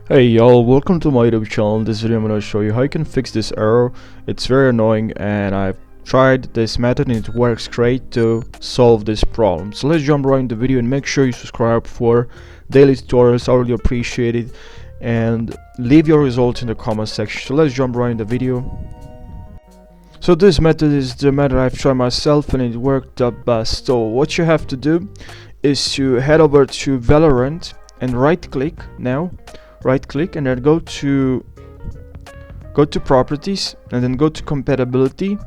Hey y'all, welcome to my YouTube channel. In this video I'm going to show you how you can fix this error. It's very annoying and I've tried this method and it works great to solve this problem. So let's jump right into the video and make sure you subscribe for daily tutorials. I really appreciate it, and leave your results in the comment section. So let's jump right into the video. So this method is the method I've tried myself and it worked the best. So what you have to do is to head over to Valorant and right click and then go to properties and then go to compatibility,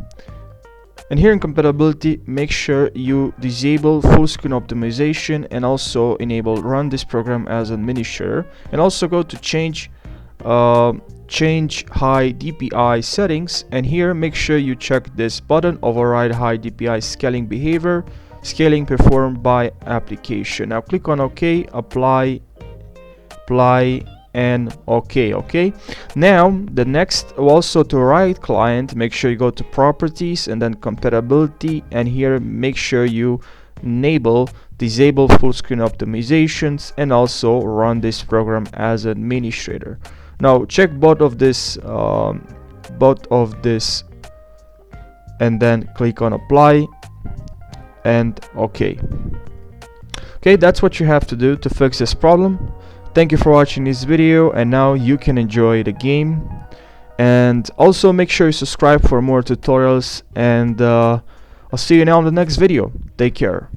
and here in compatibility make sure you disable full screen optimization and also enable run this program as administrator, and also go to change high DPI settings, and here make sure you check this button, override high DPI scaling behavior, scaling performed by application. Now click on OK, apply and okay. Now the next, also to right client, make sure you go to properties and then compatibility, and here make sure you disable full screen optimizations and also run this program as administrator. Now check both of this and then click on apply and okay. That's what you have to do to fix this problem. Thank you for watching this video, and now you can enjoy the game. And also make sure you subscribe for more tutorials, and I'll see you now in the next video. Take care.